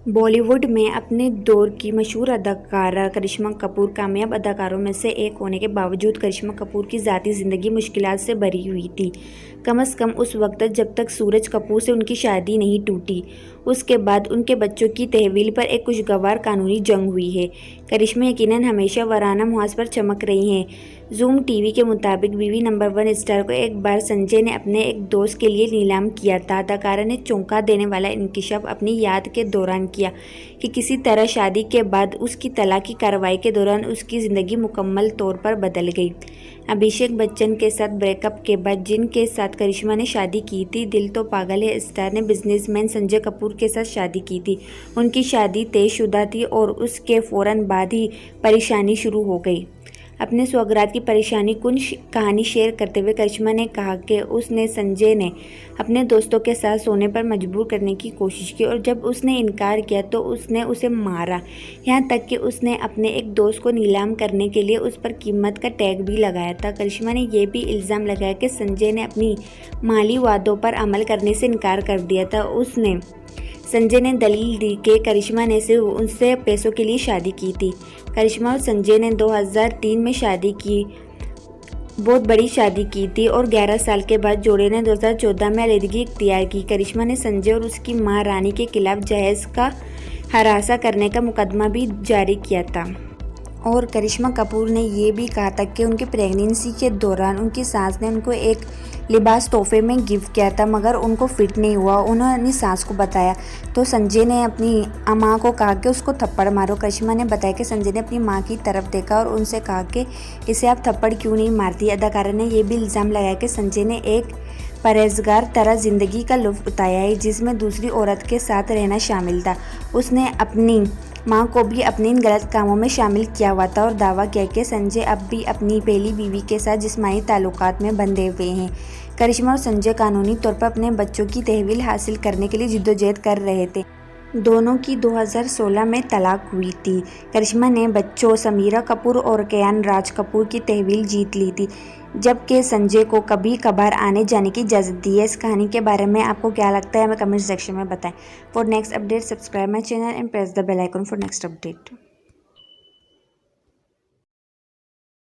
बॉलीवुड में अपने दौर की मशहूर अदाकारा करिश्मा कपूर कामयाब अदाकारों में से एक होने के बावजूद करिश्मा कपूर की ज़ाती ज़िंदगी मुश्किलात से भरी हुई थी। कम से कम उस वक्त तक जब तक सूरज कपूर से उनकी शादी नहीं टूटी। उसके बाद उनके बच्चों की तहवील पर एक खुशगवार कानूनी जंग हुई है। करिश्मा यकीनन हमेशा वराना मुहाज पर चमक रही हैं। जूम टीवी के मुताबिक बीवी नंबर 1 स्टार को एक बार संजय ने अपने एक दोस्त के लिए नीलाम किया था। अदाकारा ने चौंका देने वाला इंकशाफ अपनी याद के दौरान किया कि किसी तरह शादी के बाद उसकी तलाक की कार्रवाई के दौरान उसकी ज़िंदगी मुकम्मल तौर पर बदल गई। अभिषेक बच्चन के साथ ब्रेकअप के बाद जिनके साथ करिश्मा ने शादी की थी, दिल तो पागल है स्टार ने बिजनेसमैन संजय कपूर के साथ शादी की थी। उनकी शादी तयशुदा थी और उसके फ़ौरन बाद ही परेशानी शुरू हो गई। अपने सौगात की परेशानी कुन कहानी शेयर करते हुए करिश्मा ने कहा कि उसने संजय ने अपने दोस्तों के साथ सोने पर मजबूर करने की कोशिश की और जब उसने इनकार किया तो उसने उसे मारा। यहाँ तक कि उसने अपने एक दोस्त को नीलाम करने के लिए उस पर कीमत का टैग भी लगाया था। करिश्मा ने यह भी इल्ज़ाम लगाया कि संजय ने अपनी माली वादों पर अमल करने से इनकार कर दिया था। संजय ने दलील दी कि करिश्मा ने सिर्फ उनसे पैसों के लिए शादी की थी। करिश्मा और संजय ने 2003 में शादी की, बहुत बड़ी शादी की थी और 11 साल के बाद जोड़े ने 2014 में अलहदगी इख्तियार की। करिश्मा ने संजय और उसकी मां रानी के खिलाफ जहेज का हरासा करने का मुकदमा भी जारी किया था। और करिश्मा कपूर ने यह भी कहा था कि उनकी प्रेगनेंसी के दौरान उनकी सास ने उनको एक लिबास तोहफे में गिफ्ट किया था, मगर उनको फिट नहीं हुआ। उन्होंने सास को बताया तो संजय ने अपनी मां को कहा कि उसको थप्पड़ मारो। करिश्मा ने बताया कि संजय ने अपनी मां की तरफ देखा और उनसे कहा कि इसे आप थप्पड़ क्यों नहीं मारती। अदाकारा ने यह भी इल्ज़ाम लगाया कि संजय ने एक परहेजगार तरह ज़िंदगी का लुत्फ़ उठाया है, जिसमें दूसरी औरत के साथ रहना शामिल था। उसने अपनी मां को भी अपने इन गलत कामों में शामिल किया हुआ था और दावा किया कि संजय अब भी अपनी पहली बीवी के साथ जिस्मानी ताल्लुकात में बंधे हुए हैं। करिश्मा और संजय कानूनी तौर पर अपने बच्चों की तहवील हासिल करने के लिए जिद्दोजहद कर रहे थे। दोनों की 2016 में तलाक हुई थी। करिश्मा ने बच्चों समीरा कपूर और कियान राज कपूर की तहवील जीत ली थी, जबकि संजय को कभी कभार आने जाने की इजाज़त दी है। इस कहानी के बारे में आपको क्या लगता है, हमें कमेंट सेक्शन में बताएं। For next update subscribe my channel and press the bell icon for next update.